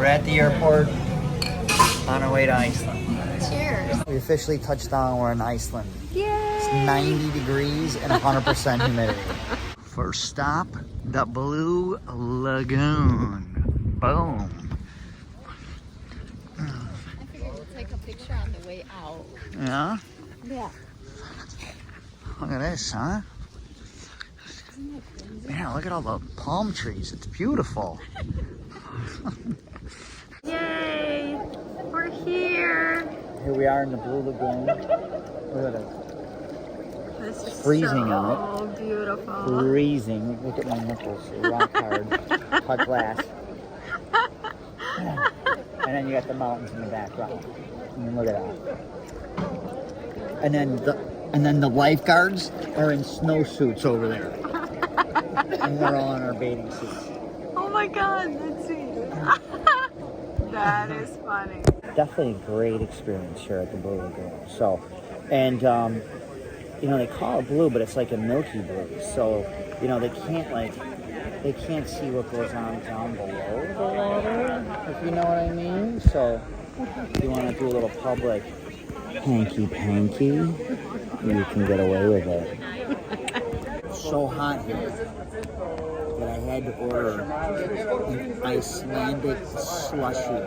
We're at the airport on our way to Iceland. Cheers. We officially touched down. We're in Iceland. Yay! It's 90 degrees and 100% humidity. First stop, the Blue Lagoon. Boom. I figured we'll take a picture on the way out. Yeah? Yeah. Look at this, huh? Man, look at all the palm trees. It's beautiful. Yay! We're here. Here we are in the Blue Lagoon. Look at it. This is Freezing so out. beautiful. Freezing. Look at my nipples. They're rock hard. Cut glass. And then you got the mountains in the background. I mean, look at that. And then the lifeguards are in snowsuits over there. And we're all in our bathing suits. Oh my god, that's sweet. That is funny. Definitely a great experience here at the Blue Lagoon. So, and you know, they call it blue, but it's like a milky blue. So, you know, they can't see what goes on down below the water, if you know what I mean. So, if you want to do a little public hanky-panky, you can get away with it. It's so hot here that I had to order an Icelandic slushy.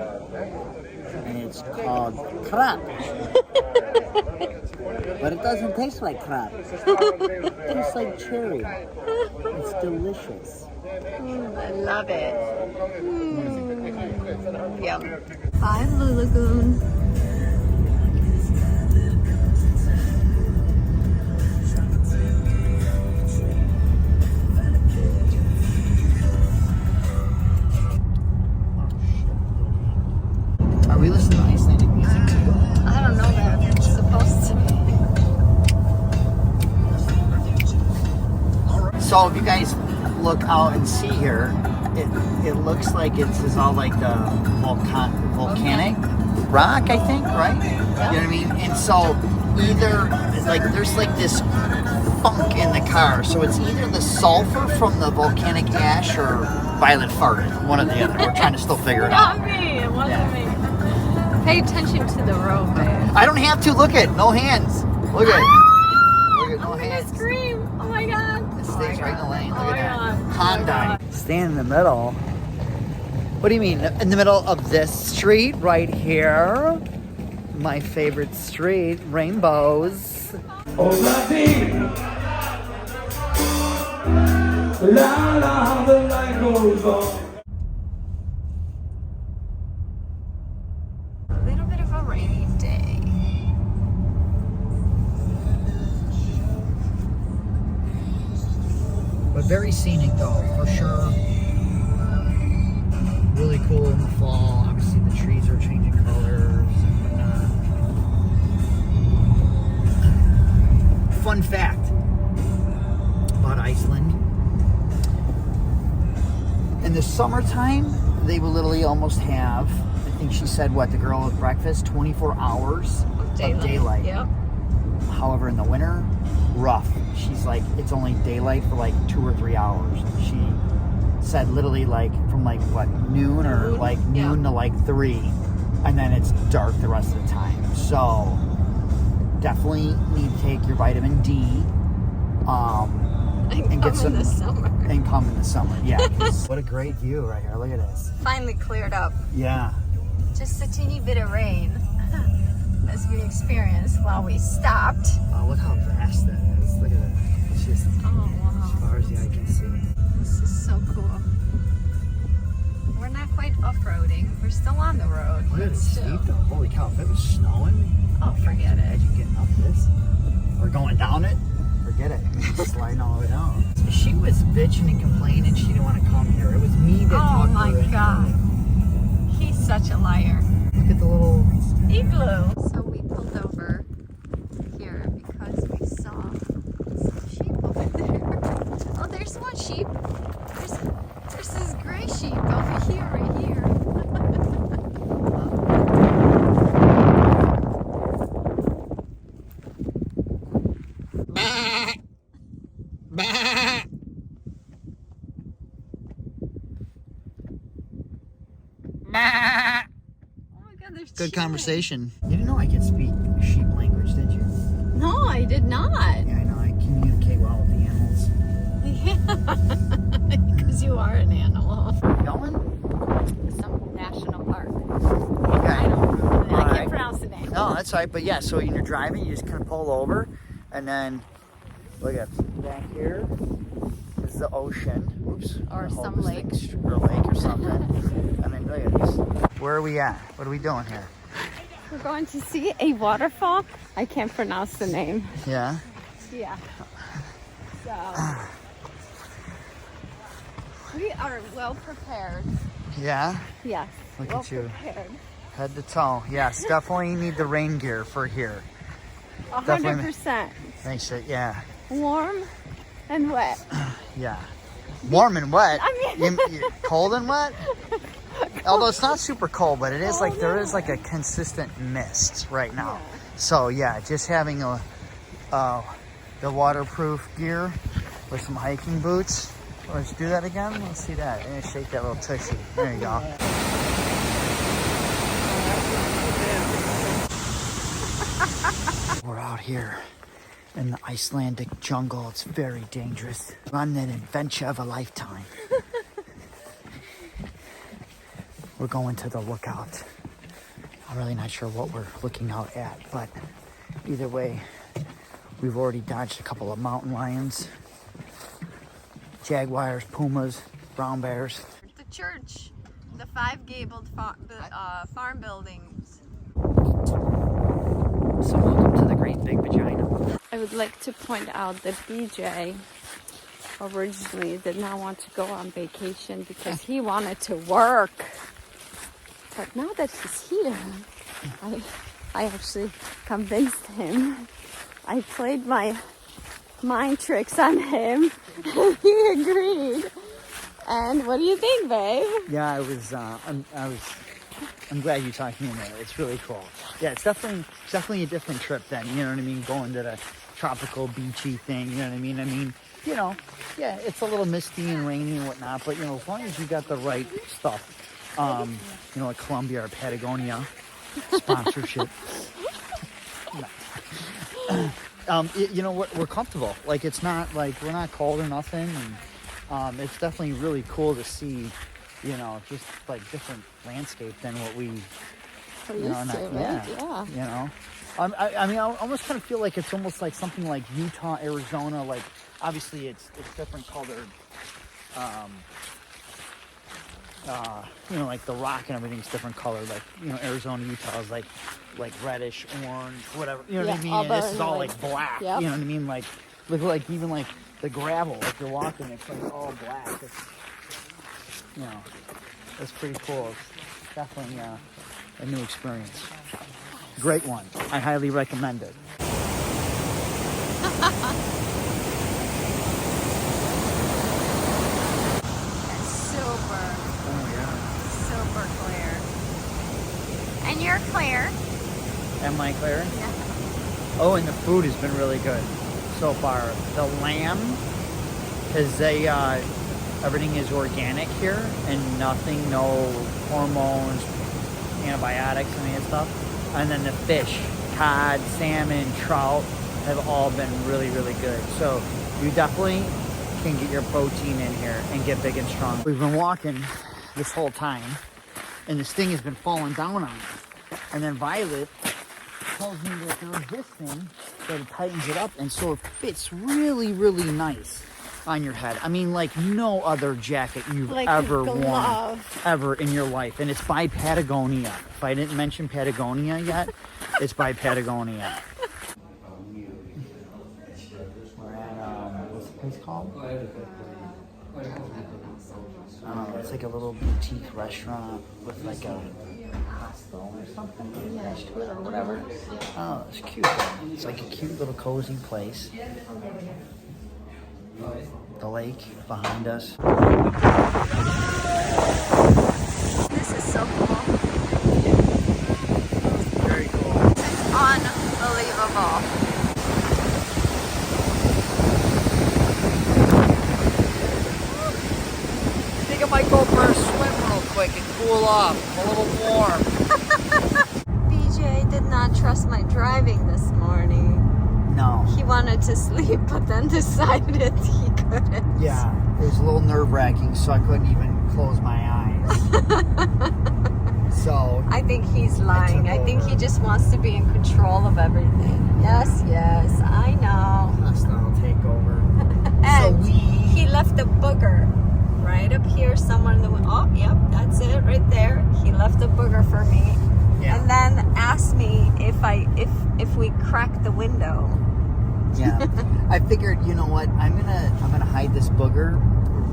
And it's called crap. But it doesn't taste like crap. It tastes like cherry. It's delicious. I love it. Yum. Bye, Blue Lagoon. Are we listening to Icelandic music too? I don't know that it's supposed to be. So if you guys look out and see here, it looks like it's all like the volcanic rock, I think, right? You know what I mean? And so either like there's like this funk in the car, so it's either the sulfur from the volcanic ash or Violet farted, one or the other. We're trying to still figure it out. Not me. It wasn't me. Pay attention to the road, babe. I don't have to. Look at no hands. Look at look at no I'm hands. gonna scream. Oh my god. It stays right in the lane. Look Oh at my that. God. Hyundai. Stand in the middle. What do you mean? In the middle of this street right here. My favorite street, rainbows. Oh, Latin. La la, the light goes on. A little bit of a rainy day. But very scenic though, for sure. Really cool in the fall. Obviously the trees are changing colors and whatnot. Fun fact about Iceland. In the summertime, they will literally almost have, I think she said what, the girl with breakfast, 24 hours of daylight. Yep. However, in the winter, rough. She's like, it's only daylight for like 2 or 3 hours. She said literally like from like what, noon or like noon to like 3, and then it's dark the rest of the time. So definitely need to take your vitamin D and get some in the summer. and come in the summer. Yeah. What a great view right here. Look at this. Finally cleared up. Yeah. Just a teeny bit of rain as we experienced while we stopped. Oh, look how vast that is. Look at that. It's just Oh wow. as far as the eye can see. This is so cool. We're not quite off-roading. We're still on the road. Look at but it still. steep though. Holy cow, if it was snowing, Oh, forget it. imagine getting up this or going down it. Forget it. Sliding all the way down. She was bitching and complaining she didn't want to come here. It was me that Oh talked my her into god. it. He's such a liar. Look at the little Igloo. So we pulled over here because we saw some sheep over there. Oh, there's one sheep. There's this gray sheep over here, right here. bah. they're Good chilling. conversation. You didn't know I could speak sheep language, did you? No, I did not. Yeah, I know. I communicate well with the animals. Yeah, because you are an animal. Going? Some national park. Okay. I don't remember. I Alright. can't pronounce the name. No, that's all right. But yeah, so when you're driving, you just kind of pull over, and then look at back here is the ocean. Oops. Or I hope some this lake. thing's- Or a lake or something. And then look at this. Where are we at? What are we doing here? We're going to see a waterfall. I can't pronounce the name. Yeah. Yeah. So we are well prepared. Yeah. Yes. Look well at you. prepared. Head to toe. Yes, definitely need the rain gear for here. 100%. Makes it, yeah. Warm and wet. Yeah. Warm and wet. I mean- Cold and wet? Although it's not super cold, but it is like, there is yeah. like a consistent mist right now. Yeah. So yeah, just having the waterproof gear with some hiking boots. Let's do that again. Let's see that. And shake that little tushy. There you go. We're out here in the Icelandic jungle. It's very dangerous. We're on an adventure of a lifetime. We're going to the lookout. I'm really not sure what we're looking out at, but either way, we've already dodged a couple of mountain lions, jaguars, pumas, brown bears. The church, the five-gabled farm buildings. So welcome to the Great Big Vagina. I would like to point out that BJ originally did not want to go on vacation because he wanted to work. But now that he's here, I actually convinced him. I played my mind tricks on him, and he agreed. And what do you think, babe? Yeah, I'm glad you talked me into it. It's really cool. Yeah, it's definitely a different trip then. You know what I mean? Going to the tropical beachy thing. You know what I mean? I mean, you know, yeah, it's a little misty and rainy and whatnot, but you know, as long as you got the right stuff, you know, like Colombia or Patagonia sponsorship. You know, we're comfortable. Like, it's not like we're not cold or nothing, and it's definitely really cool to see. You know, just like different landscape than what we, you know, Yeah. you know. I mean, I almost kind of feel like it's almost like something like Utah, Arizona. Like, obviously, it's different colored. You know, like the rock and everything's different colored. Like, you know, Arizona, Utah is like reddish, orange, whatever. You know what I mean? And this is all like black. Yep. You know what I mean? Like, look, like even like the gravel, like you're walking, it's like all black. It's, you know, it's pretty cool. It's definitely a new experience. Great one. I highly recommend it. Super clear. And you're clear. Am I clear? Yeah. Oh, and the food has been really good so far. The lamb, because they, everything is organic here and nothing, no hormones, antibiotics, any of that stuff. And then the fish, cod, salmon, trout, have all been really, really good. So you definitely can get your protein in here and get big and strong. We've been walking this whole time, and this thing has been falling down on us. And then Violet tells me that there's this thing that it tightens it up, and so it fits really, really nice on your head. I mean, like no other jacket you've Like ever a worn glove. ever in your life. And it's by Patagonia. If I didn't mention Patagonia yet, it's by Patagonia. We're at, what's the place called? It's like a little boutique restaurant with like a hostel or something attached to it or whatever. Oh, it's cute. It's like a cute little cozy place. The lake behind us. This is so cool. Very cool. It's unbelievable. I think I might go for a swim real quick and cool off. I'm a little warm. Jay did not trust my driving this morning. No. He wanted to sleep, but then decided he couldn't. Yeah, it was a little nerve-wracking, so I couldn't even close my eyes. So I think he's lying. I think he just wants to be in control of everything. Yes, yes, I know. I'll take over. And he left a booger right up here somewhere in the window. Oh, yep, that's it right there. He left a booger for me. Yeah. And then asked me if we crack the window. Yeah. I figured, you know what? I'm gonna hide this booger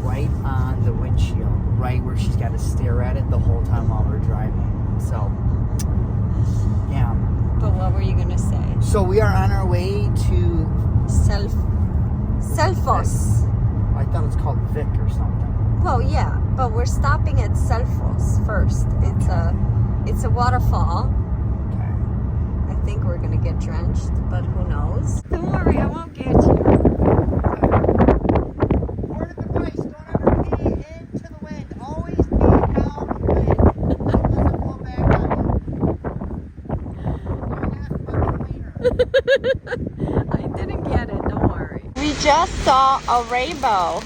right on the windshield, right where she's got to stare at it the whole time while we're driving. So, yeah. But what were you gonna say? So we are on our way to Selfos. I thought it's called Vic or something. Well, yeah, but we're stopping at Selfos first. It's a waterfall. Okay. I think we're gonna get drenched, but who knows? Don't worry, I won't get you. Word of advice, don't ever pee into the wind. Always pee out the wind. It doesn't blow back on you. I didn't get it, don't worry. We just saw a rainbow.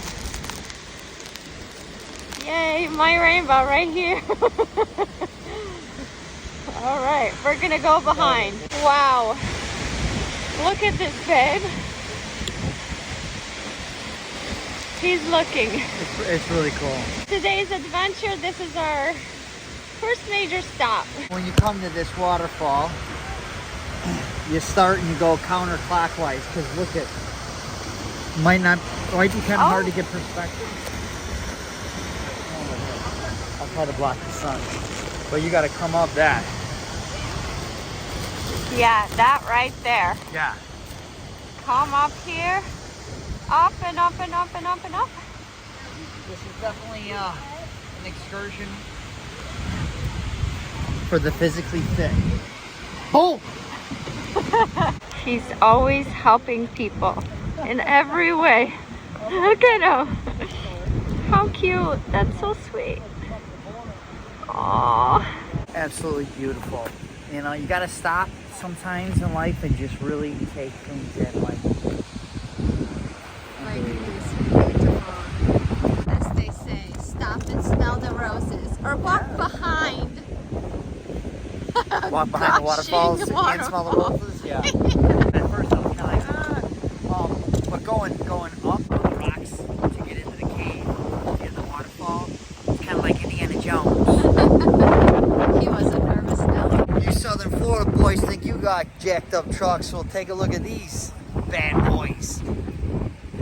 Yay, my rainbow right here. All right, we're gonna go behind. Wow, look at this, babe. He's looking. It's really cool. Today's adventure, this is our first major stop. When you come to this waterfall, you start and you go counterclockwise because look at, might be kind of hard to get perspective. Oh, I'll try to block the sun, but you got to come up that. Yeah, that right there. Yeah. Come up here, up and up and up and up and up. This is definitely an excursion for the physically fit. Oh! He's always helping people in every way. Look at him. How cute. That's so sweet. Aww. Absolutely beautiful. You know, you got to stop sometimes in life and just really take things in. Like Life is beautiful. As they say, stop and smell the roses. Or walk behind. Walk behind the waterfalls and smell the roses. Yeah. At first I was kind of like, but going up the rocks to get into the cave and the waterfall, it's kind of like Indiana Jones. He wasn't nervous now. You Southern Florida boys think you got jacked up trucks, well take a look at these bad boys.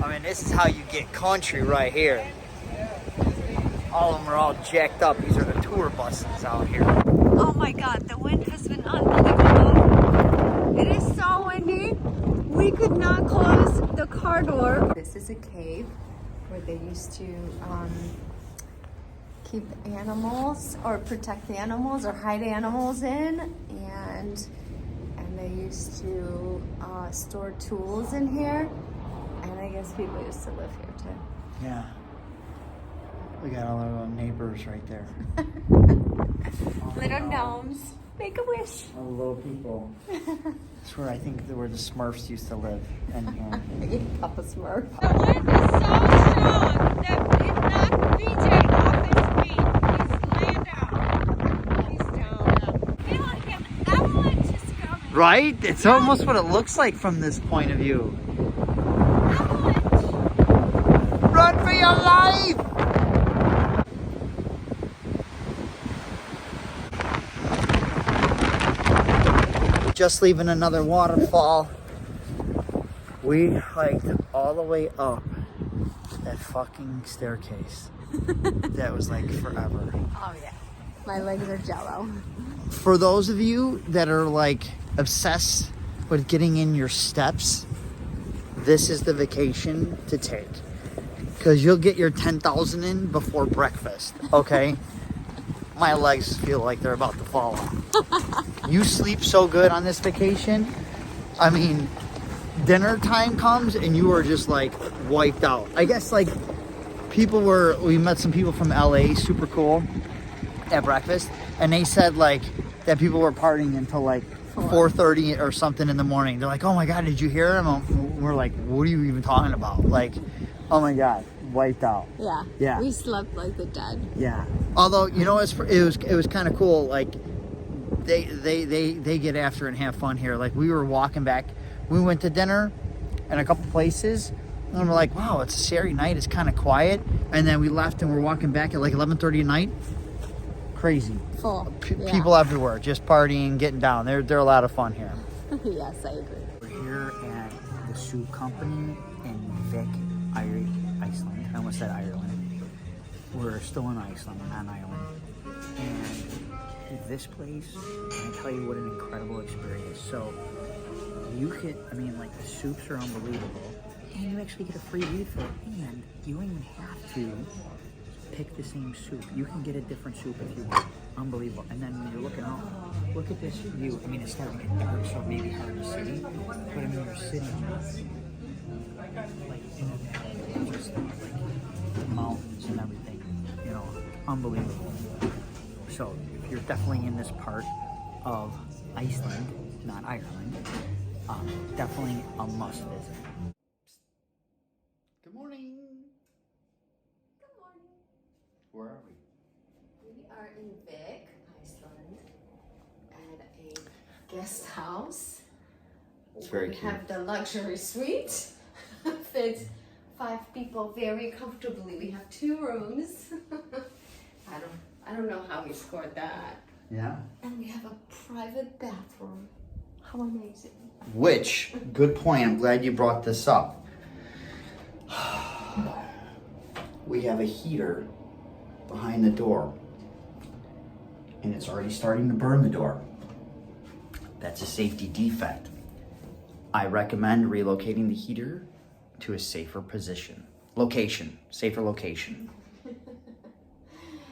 I mean, this is how you get country right here. All of them are all jacked up. These are the tour buses out here. Oh my god, the wind has been unbelievable. It is so windy. We could not close the car door. This is a cave where they used to keep animals or protect animals or hide animals in, and they used to store tools in here, and I guess people used to live here too. Yeah. We got all our little neighbors right there. Little gnomes. Make a wish. All the little people. That's where I think where the Smurfs used to live. In here. Papa Smurf. The wind is so strong that it knocked BJ off his feet. He's laying down. He's down. I feel like an avalanche is coming. Right? It's almost what it looks like from this point of view. Avalanche. Run for your life! Just leaving another waterfall. We hiked all the way up that fucking staircase. That was like forever. Oh yeah. My legs are jello. For those of you that are like obsessed with getting in your steps, this is the vacation to take. Because you'll get your 10,000 in before breakfast, okay? My legs feel like they're about to fall off. You sleep so good on this vacation. I mean, dinner time comes and you are just like wiped out. I guess like we met some people from LA, super cool. at breakfast, and they said like that people were partying until like 4:30 or something in the morning. They're like, oh my God, did you hear him? We're like, what are you even talking about? Like, oh my God, wiped out. Yeah. Yeah. We slept like the dead. Yeah. Although, you know, it was kind of cool. Like, they get after it and have fun here. Like, we were walking back. We went to dinner in a couple places, and we're like, wow, it's a Saturday night. It's kind of quiet. And then we left, and we're walking back at like 11:30 at night. Crazy. Full. Yeah. People everywhere, just partying, getting down. They're a lot of fun here. Yes, I agree. We're here at the soup company in Vik, Iceland. I almost said Ireland. We're still in Iceland, not Ireland. And this place, I tell you what an incredible experience. So you could, I mean, like the soups are unbelievable, and you actually get a free refill, and you don't even have to pick the same soup. You can get a different soup if you want. Unbelievable. And then when you're looking out, look at this view. I mean, it's starting to get dark, so it may be hard to see, but I mean, you're sitting like in a valley, just like the mountains and everything, you know, unbelievable. So if you're definitely in this part of Iceland, not Ireland, definitely a must visit. Good morning. Good morning. Where are we? We are in Vik, Iceland, at a guest house. It's very We cute. have the luxury suite. Fits 5 people very comfortably. We have 2 rooms. I don't know how we scored that. Yeah. And we have a private bathroom. How amazing. Which, good point. I'm glad you brought this up. We have a heater behind the door, and it's already starting to burn the door. That's a safety defect. I recommend relocating the heater to a safer safer location.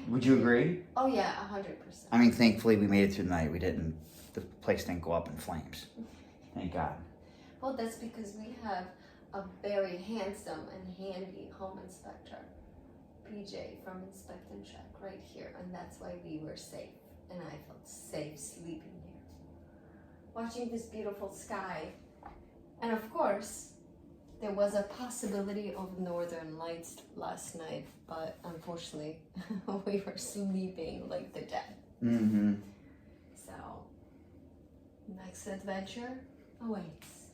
Would you agree? Oh yeah, 100%. I mean, thankfully we made it through the night. The place didn't go up in flames. Thank God. Well, that's because we have a very handsome and handy home inspector, PJ from Inspect and Check, right here, and that's why we were safe, and I felt safe sleeping here, watching this beautiful sky, and of course, there was a possibility of northern lights last night, but unfortunately, we were sleeping like the dead. Mm-hmm. So, next adventure awaits.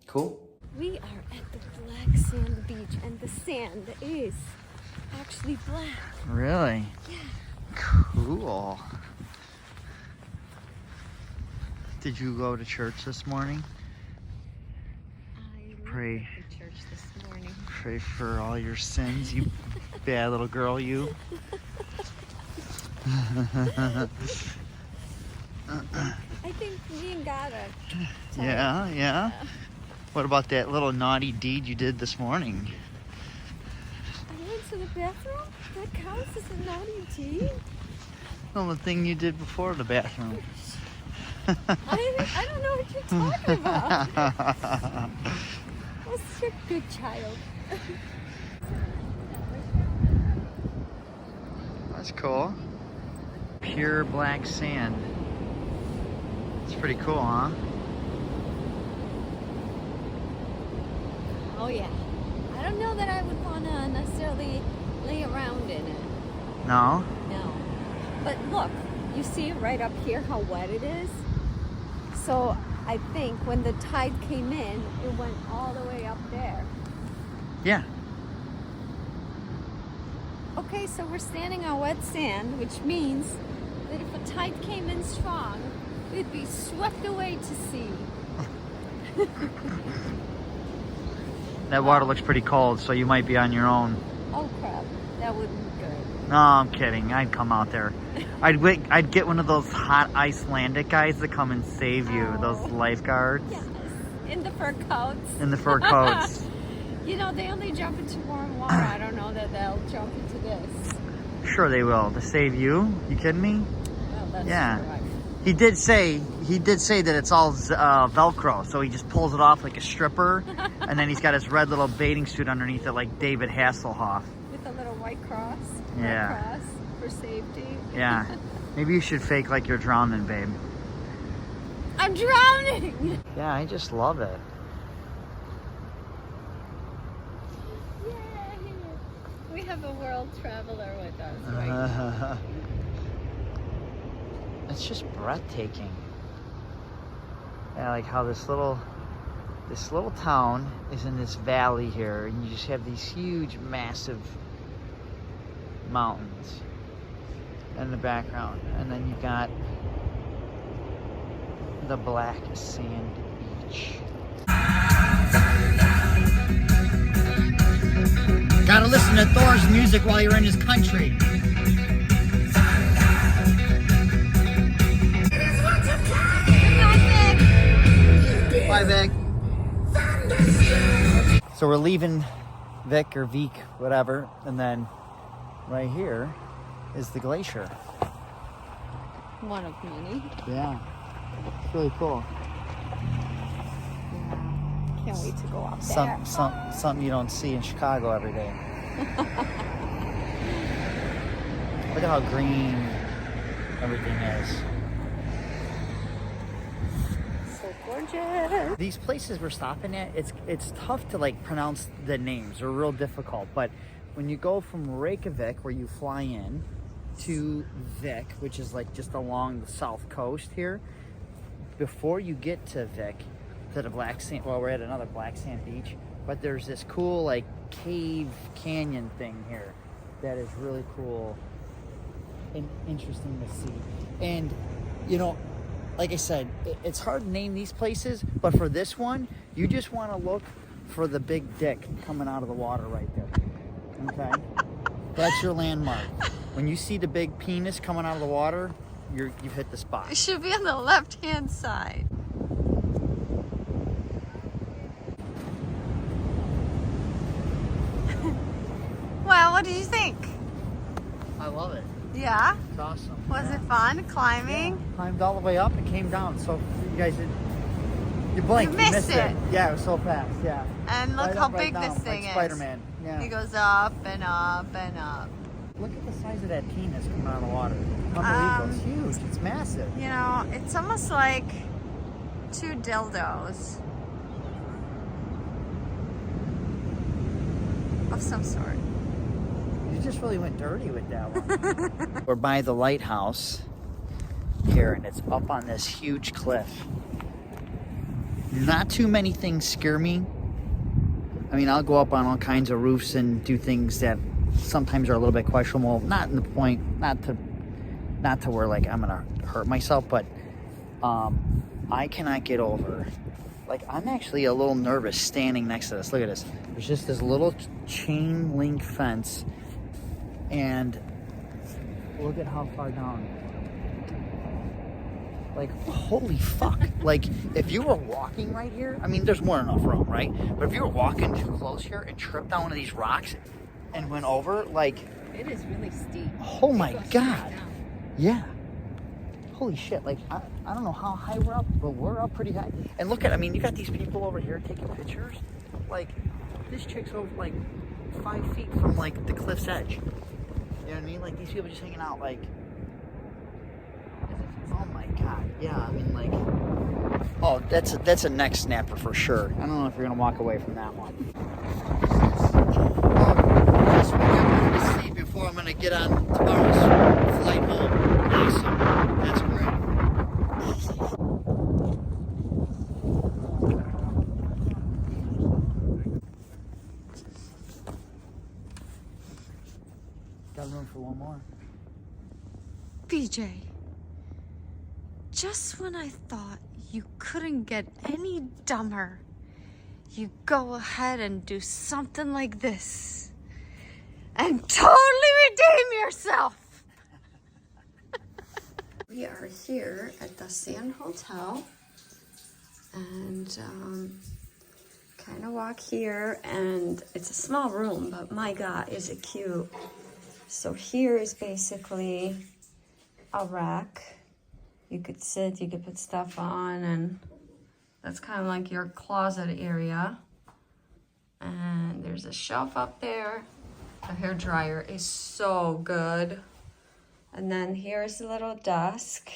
Cool. We are at the black sand beach, and the sand is actually black. Really? Yeah. Cool. Did you go to church this morning? I Pray. went to church this morning. Pray for all your sins, you bad little girl, you. I think me and God are Yeah. What about that little naughty deed you did this morning? I went to the bathroom? That counts as a naughty deed? Well, the thing you did before the bathroom. I don't know what you're talking about. I was such a good child. That's cool. Pure black sand. It's pretty cool, huh? Oh yeah. I don't know that I would want to necessarily lay around in it. No? No. But look, you see right up here how wet it is? So I think when the tide came in, it went all the way up there. Yeah. Okay, so we're standing on wet sand, which means that if a tide came in strong, we'd be swept away to sea. That water looks pretty cold, so you might be on your own. Oh crap, that wouldn't be good. No, I'm kidding. I'd come out there. I'd get one of those hot Icelandic guys to come and save you. Oh. Those lifeguards Yes, in the fur coats. in the fur coats. You know, they only jump into warm water. I don't know that they'll jump into this. Sure they will. To save you? You kidding me? Well, that's Yeah. correct. He did say that it's all Velcro, so he just pulls it off like a stripper, and then he's got his red little bathing suit underneath it like David Hasselhoff. With a little white cross. Yeah. Red cross for safety. Yeah. Maybe you should fake like you're drowning, babe. I'm drowning! Yeah, I just love it. Yay! We have a world traveler with us right now. It's just breathtaking. Yeah, like how this little town is in this valley here, and you just have these huge, massive mountains in the background, and then you got the black sand beach. Gotta listen to Thor's music while you're in his country. Bye, Vic. So we're leaving Vic or Veek, whatever, and then right here is the glacier. One of many. Yeah, it's really cool. Yeah. Can't wait to go up there. Something you don't see in Chicago every day. Look at how green everything is. So gorgeous. These places we're stopping at, it's tough to like pronounce the names. They're real difficult. But when you go from Reykjavik, where you fly in, to Vik, which is like just along the south coast here, before you get to Vik, to the black sand, well, we're at another black sand beach, but there's this cool like cave canyon thing here that is really cool and interesting to see. And you know, like I said, it's hard to name these places, but for this one, you just want to look for the big dick coming out of the water right there. Okay? That's your landmark. When you see the big penis coming out of the water, you've hit the spot. It should be on the left-hand side. Well, what did you think? I love it. Yeah? It's awesome. Was it fun climbing? Yeah. Climbed all the way up and came down. So you guys you blinked. You missed it. Yeah, it was so fast. Yeah. And look Right how up, right big down, this thing like is. Spider-Man. Yeah. It goes up and up and up. Look at the size of that penis coming out of the water. Unbelievable. It's huge. It's massive. You know, it's almost like two dildos of some sort. You just really went dirty with that one. We're by the lighthouse here, and it's up on this huge cliff. Not too many things scare me. I mean, I'll go up on all kinds of roofs and do things that sometimes are a little bit questionable. Not in the point, not to where like I'm gonna hurt myself, but I cannot get over. Like, I'm actually a little nervous standing next to this. Look at this. There's just this little chain link fence, and look at how far down. Like, holy fuck. Like, if you were walking right here, I mean, there's more than enough room, right? But if you were walking too close here and tripped down one of these rocks and went over, like... It is really steep. Oh my God. Yeah. Holy shit. Like, I don't know how high we're up, but we're up pretty high. And look at, I mean, you got these people over here taking pictures. Like, this chick's over, like, 5 feet from, like, the cliff's edge. You know what I mean? Like, these people just hanging out, like... Oh my God. Yeah, I mean, like... Oh, that's a neck snapper for sure. I don't know if you're gonna walk away from that one. That's what I wanted to see before I'm gonna get on tomorrow's flight home. Awesome. That's great. Got room for one more. BJ, just when I thought you couldn't get any dumber, you go ahead and do something like this and totally redeem yourself. We are here at the Sand Hotel and kind of walk here, and it's a small room, but my God, is it cute. So here is basically a rack. You could sit, you could put stuff on, and that's kind of like your closet area. And there's a shelf up there. The hair dryer is so good. And then here's a little desk.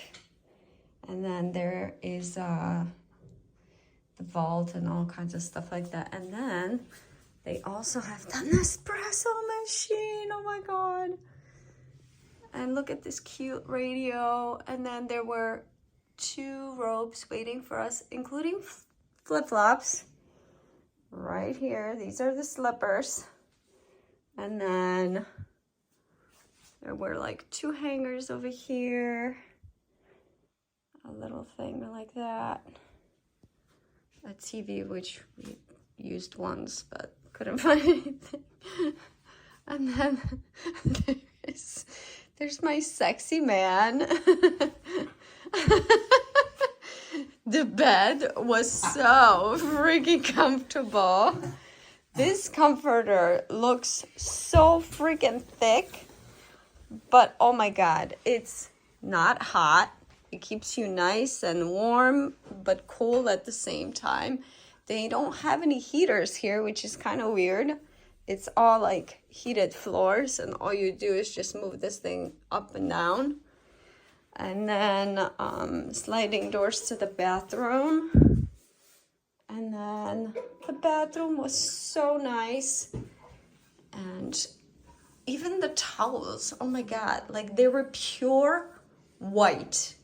And then there is the vault and all kinds of stuff like that. And then they also have the Nespresso machine. Oh my God. And look at this cute radio. And then there were 2 robes waiting for us, including flip-flops right here. These are the slippers. And then there were like 2 hangers over here. A little thing like that. A TV, which we used once, but couldn't find anything. And then there's my sexy man. The bed was so freaking comfortable. This comforter looks so freaking thick, but oh my God, it's not hot. It keeps you nice and warm, but cool at the same time. They don't have any heaters here, which is kind of weird. It's all like heated floors, and all you do is just move this thing up and down. And then sliding doors to the bathroom. And then the bathroom was so nice. And even the towels, oh my God, like they were pure white.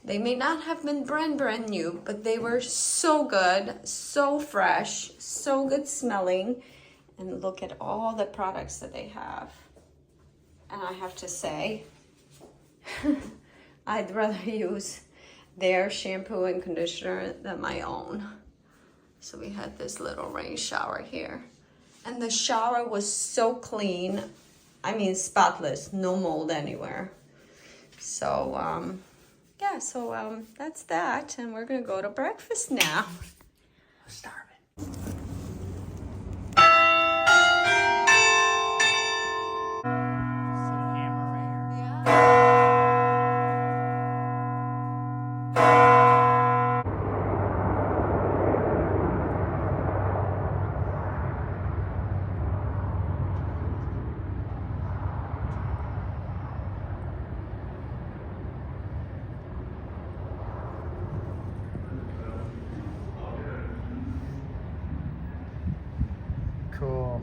They may not have been brand new, but they were so good, so fresh, so good smelling. And look at all the products that they have. And I have to say, I'd rather use their shampoo and conditioner than my own. So we had this little rain shower here. And the shower was so clean. I mean, spotless, no mold anywhere. So, yeah, so that's that. And we're gonna go to breakfast now. Starving. Cool.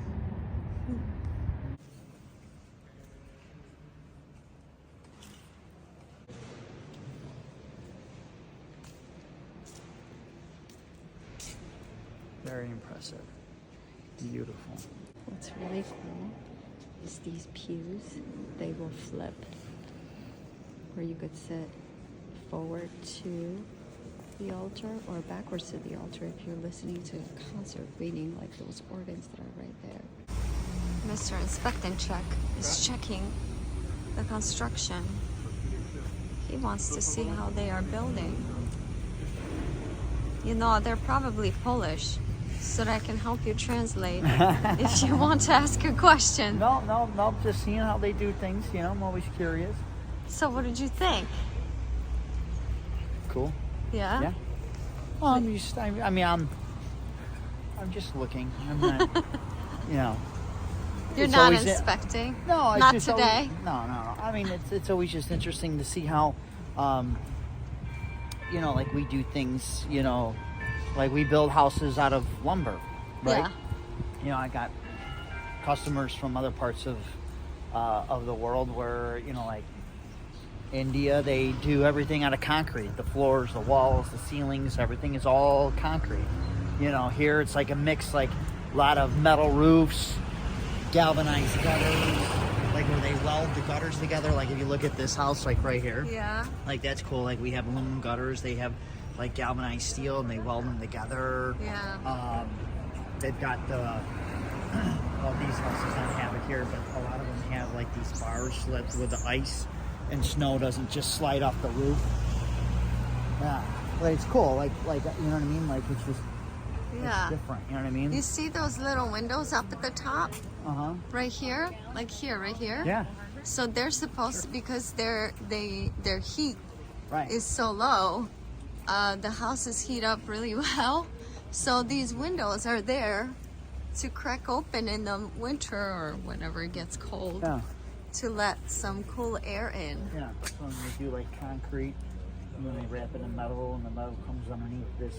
Very impressive. Beautiful. What's really cool is these pews. They will flip, where you could sit forward to the altar or backwards to the altar if you're listening to a concert reading, like those organs that are right there. Mr. Inspect and Check is checking the construction. He wants to see how they are building. You know, they're probably Polish, so that I can help you translate if you want to ask a question. No, just seeing how they do things, you know, I'm always curious. So what did you think? Cool. Yeah? Yeah. Well, I'm just looking. I'm not, you know. You're it's not always, inspecting? No, it's not just today? No. I mean, it's always just interesting to see how, you know, like we do things, you know, like we build houses out of lumber, right? Yeah. You know, I got customers from other parts of the world where, you know, like India, they do everything out of concrete. The floors, the walls, the ceilings, everything is all concrete. You know, here it's like a mix, like a lot of metal roofs, galvanized gutters, like where they weld the gutters together. Like if you look at this house, like right here, Yeah. like that's cool. Like we have aluminum gutters, they have like galvanized steel, and they weld them together. Yeah. They've got the well, these houses don't have it here, but a lot of them have like these bars so that with the ice and snow doesn't just slide off the roof. Yeah, but it's cool. Like you know what I mean? Like it's just Yeah. it's different. You know what I mean? You see those little windows up at the top? Uh-huh. Right here? Like here, right here? Yeah. So they're supposed to, because their heat Right. is so low, the houses heat up really well. So these windows are there to crack open in the winter or whenever it gets cold. Yeah. to let some cool air in. Yeah, so when they do like concrete, and then they wrap it in metal, and the metal comes underneath this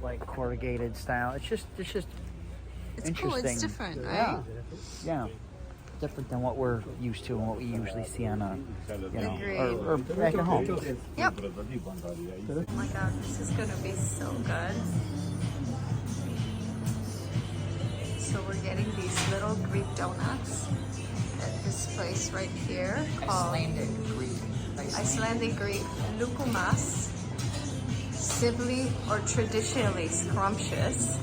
like corrugated style. It's just It's interesting. cool, it's different, right? Yeah, yeah, different than what we're used to and what we usually see on a, you know, Agreed. or back at home. Yep. Oh my god, this is gonna be so good. So we're getting these little Greek donuts at this place right here called Icelandic Greek Lukumas. Simply or traditionally scrumptious.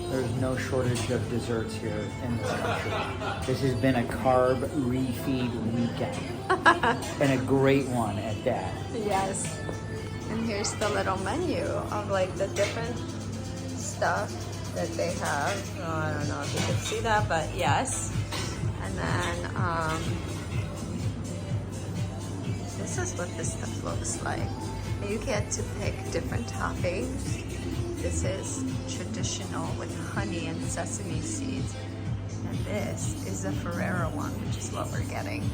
There's no shortage of desserts here in this country. This has been a carb refeed weekend, and a great one at that. Yes. And here's the little menu of like the different stuff that they have. Oh, I don't know if you can see that, but yes. And then this is what this stuff looks like. You get to pick different toppings. This is traditional with honey and sesame seeds. And this is a Ferrero one, which is what we're getting.